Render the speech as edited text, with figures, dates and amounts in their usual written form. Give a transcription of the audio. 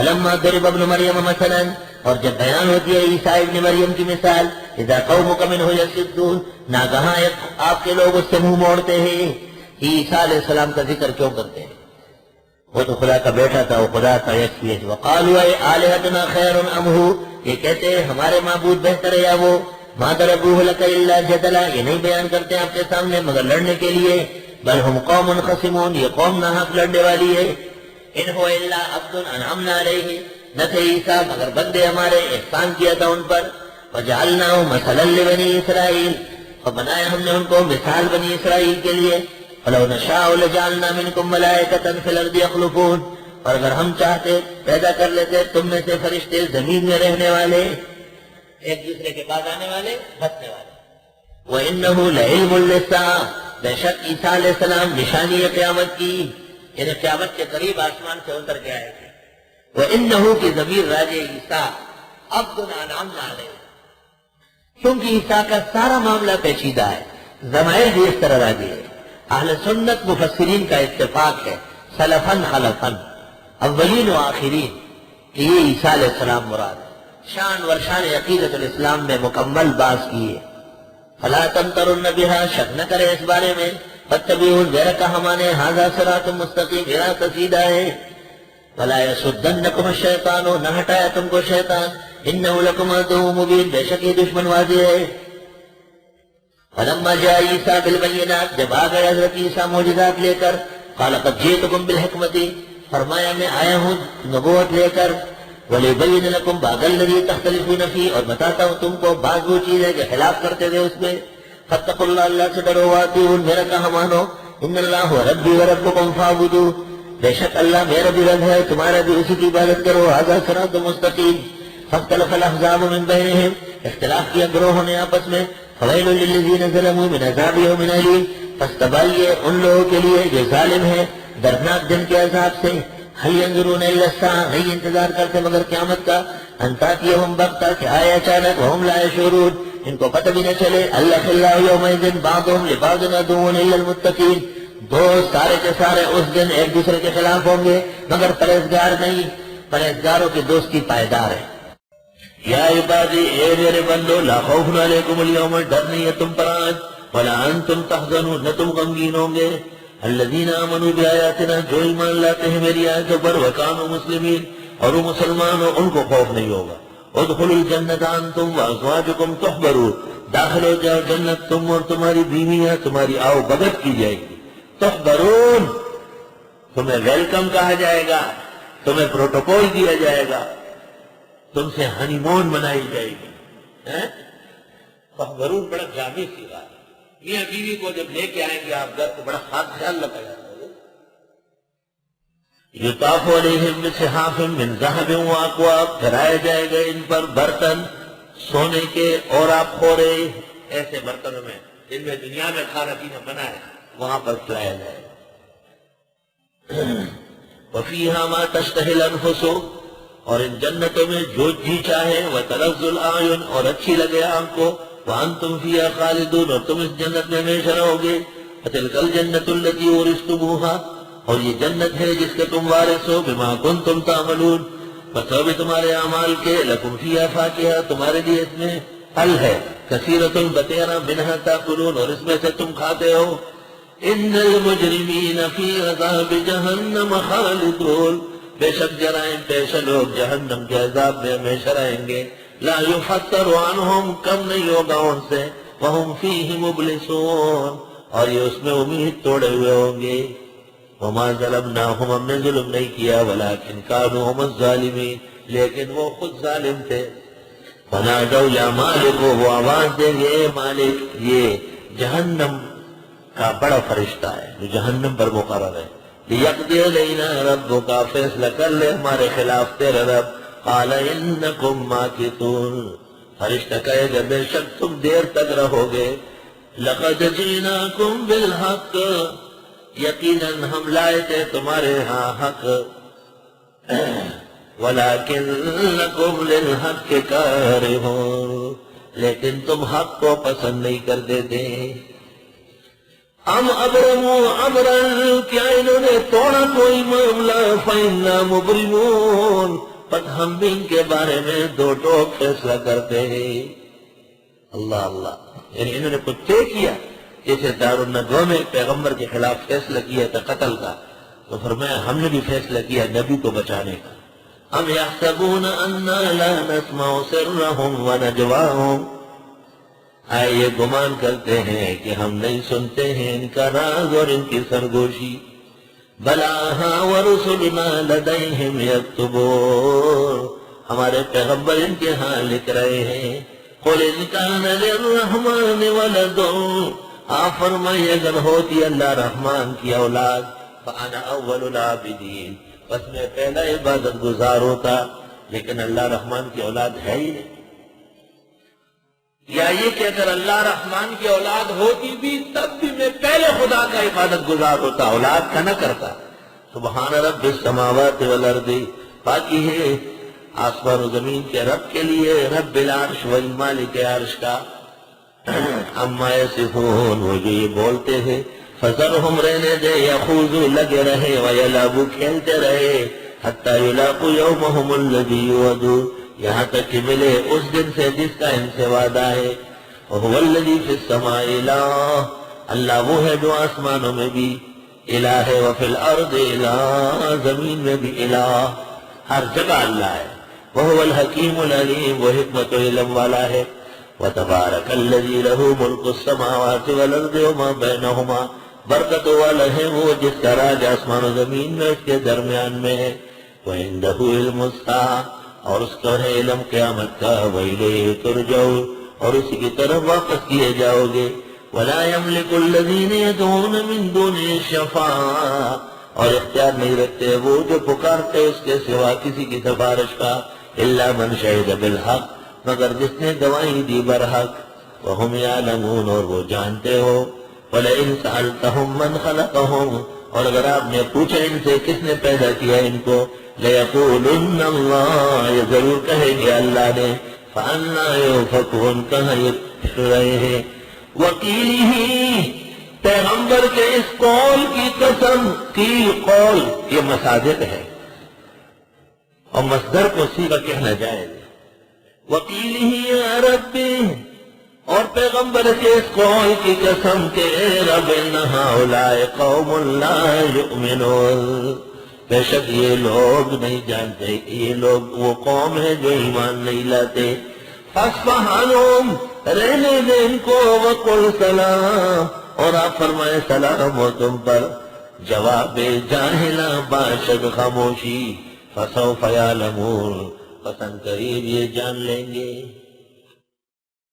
فلما ضرب ابن مریم مثلا، اور جب بیان ہوتی ہے عیسیٰ ابن مریم کی مثال، اذا قومک منہ یصدون، ناگہاں آپ کے لوگ اس سے منہ موڑتے ہیں. عیسیٰ علیہ السلام کا ذکر کیوں کرتے ہیں؟ وہ تو خدا کا بیٹا تھا، وہ خدا تھا یکسوئی. وقالوا آلہتنا خیر ام ہو، یہ کہتے ہیں ہمارے معبود بہتر ہے یا وہ. ما ضربوہ لک الا جدلا، یہ نہیں بیان کرتے آپ کے سامنے مگر لڑنے کے لیے. بل ہم قوم خصمون، یہ قوم ناحق لڑنے والی ہے. ان هو الا عبد انعمنا علیہ، نہ تھے عیسیٰ مگر بندے ہمارے، احسان کیا تھا ان پر. وجعلناہ مثلا لبنی اسرائیل، اور بنایا ہم نے ان کو مثال بنی اسرائیل کے لیے. فلو نشاء لجعلنا منکم ملائکۃ فی الارض یخلفون، اور اگر ہم چاہتے پیدا کر لیتے تم میں سے فرشتے زمین میں رہنے والے، ایک دوسرے کے بعد آنے والے، بسنے والے. وَإِنَّهُ لَعِلْمٌ لِلسَّاعَةِ، بے شک عیسیٰ علیہ السلام نشانی ہے قیامت کی، یعنی قیامت کے قریب آسمان سے اتر کے آئے تھے. وَإِنَّهُ کی ضمیر راجع عیسیٰ عبد انعمنا علیہ، کیونکہ عیسیٰ کا سارا معاملہ پیچیدہ ہے، ضمائر بھی اس طرح راجع ہے. اہل سنت مفسرین کا اتفاق ہے، سلفن خلفن، اولین و آخرین، کہ یہ عیسیٰ علیہ السلام مراد ہے. شان ورشان عقیدت الاسلام میں مکمل باس کیے. فلا تمترن بها، شک نہ کرے اس بارے میں. فاتبعوا میرا کہا مانے، ھذا صراط مستقیم، میرا سیدھا ہے. ولا يصدنكم الشیطان، نہ ہٹایا تم کو شیطان. انه لكم عدو مبین، بے شک یہ دشمن واضح ہے. فلما جاء عیسیٰ بالبینات، جب آ گئے حضرت عیسیٰ معجزات لے کر، قال قد جئتكم بالحکمت، فرمایا میں آیا ہوں نبوت لے کر. وَلِيُبَيِّنَ لَكُمْ بَعْضَ الَّذِي تَخْتَلِفُونَ فِيهِ، اور بتاتا ہوں تم کو بعض وہ چیز ہے کہ خلاف کرتے تھے اس میں. فَاتَّقُوا اللَّهَ، اللہ سے ڈرو. وَأَطِیعُونِ، میرا کہا مانو. إِنَّ اللَّهَ هُوَ رَبِّي وَرَبُّكُمْ فَاعْبُدُوهُ، بے شک اللہ میرا بھی رب ہے، تمہارا بھی اسی کی عبادت کرو. ھذا صراط مستقیم. فاختلف الأحزاب من بينهم، اختلاف کیا گروہوں نے آپس میں. فویل للذین ظلموا من عذاب یوم علیم، پس تباہی ہے ان لوگوں کے لیے جو ظالم ہیں دردناک دن کے عذاب سے. هل ينظرون الا الساعة، نہیں انتظار کرتے مگر قیامت کا. ان تأتیہم بغتہ، کہ آئے اچانک. وهم لا يشعرون، ان کو پتہ بھی نہ چلے. الأخلاء یومئذ بعضهم لبعض عدو الا المتقین، دوست سارے کے سارے اس دن ایک دوسرے کے خلاف ہوں گے مگر پرہیزگار نہیں. پرہیزگاروں کی دوستی پائیدار ہے. یا عبادی، اے میرے بندو، لا خوف علیکم اليوم، ڈر نہیں ہے تم پر آج. ولا انتم تحزنون، نہ تم غمگین ہوں گے. الذین آمنوا بآیاتنا، جو ایمان لاتے ہیں میری آیتوں پر. وکانوا مسلمین، اور وہ مسلمان ہو ان کو خوف نہیں ہوگا. ادخلوا الجنۃ انتم وازواجکم تحبرون، داخل ہو جاؤ جنت تم اور تمہاری بیویاں، تمہاری آؤ بھگت کی جائے گی. تحبرون، تمہیں ویلکم کہا جائے گا، تمہیں پروٹوکول دیا جائے گا، تم سے ہنی مون منائی جائے گی. تحبرون بڑا جامع سی بات ہے. میاں بیوی کو جب لے کے آئیں گے آپ گھر تو بڑا خاص خیال رکھا جاتا ہے. یطاف علیہم بصحاف من ذہب واکواب، پھیرائے جائے گا ان پر برتن سونے کے اور آپ خورے، ایسے برتنوں میں جن میں دنیا میں کھانا پینا منع ہے وہاں پر کھلایا جائے گا. وفیہا ما تشتہی الانفس، اور ان جنتوں میں جو جی چاہے. وتلذ الاعین، اور اچھی لگے آنکھ کو. وانتم فیہا خالدون، اور تم اس جنت میں ہمیشہ رہو گے. فتلک الجنۃ التی اورثتموہا، اور یہ جنت ہے جس کے تم وارث ہو. بما کنتم تعملون، بسبب تمہارے اعمال کے. لکم فیہا فاکہہ، تمہارے لیے اس میں پھل ہے. کثیرۃ بطیرہ منہا تاکلون، اور اس میں سے تم کھاتے ہو. ان المجرمین فی عذاب جہنم خالدون، بے شک جرائم پیشہ لوگ جہنم کے عذاب میں ہمیشہ رہیں گے. لا یفتر عنہم، کم نہیں ہوگا ان سے. وہم فیہ مبلسون، اور یہ اس میں امید توڑے ہوئے ہوں گے. وما ظلمناہم، ہم نے ظلم نہیں کیا. ولکن کانوا هم الظالمین، لیکن وہ خود ظالم تھے. فنادوا یا مالک، وہ آواز دیں گے اے مالک. یہ جہنم کا بڑا فرشتہ ہے جو جہنم پر مقرر ہے. لیقضی علینا ربک، فیصلہ کر لے ہمارے خلاف تیرا رب. قال انکم ماکثون، فرشتہ کہے گا بے شک تم دیر تک رہو گے. لقد جئناکم بالحق، یقیناً ہم لائے تھے تمہارے ہاں حق. ولکنکم للحق کارہون، لیکن تم حق کو پسند نہیں کرتے تھے. ام ابرموا امرا، کیا انہوں نے توڑا کوئی معاملہ. فإنا مبرمون، بس ہم بھی ان کے بارے میں دو ٹوک فیصلہ کرتے ہیں۔ اللہ اللہ، یعنی انہوں نے کچھ طے کیا، جیسے دارالندوہ میں پیغمبر کے خلاف فیصلہ کیا تھا قتل کا، تو فرمایا ہم نے بھی فیصلہ کیا نبی کو بچانے کا۔ ام یحسبون انا لا نسمع سرهم ونجواهم، آئے یہ گمان کرتے ہیں کہ ہم نہیں سنتے ہیں ان کا راز اور ان کی سرگوشی۔ بلا ہاں ورسلنا لدیہم یکتبون، ہمارے پیغمبر ان کے ہاں لکھ رہے ہیں۔ قل ان کان للرحمن ولد، آپ فرمائیے اگر ہوتی اللہ رحمان کی اولاد، فانا اول العابدین، بس میں پہلا عبادت گزار ہوتا، لیکن اللہ رحمان کی اولاد ہے ہی نہیں۔ یا یہ کہ اگر اللہ رحمان کی اولاد ہوتی بھی تب بھی میں پہلے خدا کا عبادت گزار ہوتا، اولاد کا نہ کرتا۔ سبحان رب السماوات والارض، باقی ہے آسمان و زمین کے رب کے لیے، رب العرش والمالک عرش کا۔ اما یصفون، وہ جو یہ بولتے ہیں، فذرہم رہنے دے، یخوضوا لگے رہے، ویلعبوا کھیلتے رہے، حتی یلاقوا یومہم الذی یوعدون، یہاں تک کہ ملے اس دن سے جس کا ان سے وعدہ ہے۔ وہو الذی فی السماء الہ، اللہ وہ ہے جو آسمانوں میں بھی الہ ہے، وفی الارض الہ، زمین میں بھی الہ، ہر جگہ اللہ ہے۔ وہو الحکیم العلیم، وہ حکمت و علم والا ہے۔ وتبارک الذی لہ ملک السماوات والارض وما بینہما، برکت والا ہے وہ جس کا راج آسمان و زمین میں اس کے درمیان میں ہے۔ وعندہ علم الساعہ، اور اس کا ہے علم قیامت کا، وإلیہ ترجعون، اور اسی کی طرف واپس کیے جاؤ گے۔ ولا یملک الذین یدعون من دونہ الشفاعہ، اور اختیار نہیں رکھتے وہ جو پکارتے اس کے سوا کسی کی سفارش کا، الا من شہد بالحق، مگر جس نے گواہی دی برحق۔ وہم یعلمون، اور وہ جانتے ہو۔ وَلَئِن سَأَلْتَهُم مَّنْ خَلَقَهُمْ، اور اگر آپ نے پوچھا ان سے کس نے پیدا کیا ان کو، لَيَقُولُنَّ اللَّهُ، یہ ضرور کہیں گے اللہ نے۔ فَأَنَّىٰ يُؤْفَكُونَ، کہاں یہ پھر رہے ہیں۔ وَقِيلِهِ، پیغمبر کے اس قول کی قسم، کی قول یہ مساجد ہے اور مصدر کو صیغہ کہنا جائز ہے۔ وَقِيلِهِ يَا رَبِّ، اور پیغمبر کے اس قول کی قسم کہ اے رب ان ہؤلاء قوم لا یؤمنون، بے شک یہ لوگ نہیں جانتے، یہ لوگ وہ قوم ہے جو ایمان نہیں لاتے۔ فاصفح عنہم، رہنے دے ان کو، وقل سلام، اور آپ فرمائے سلام ہو تم پر۔ جواب جاہلا باشد خاموشی، فسوف یعلمون، پسند قریب یہ جان لیں گے۔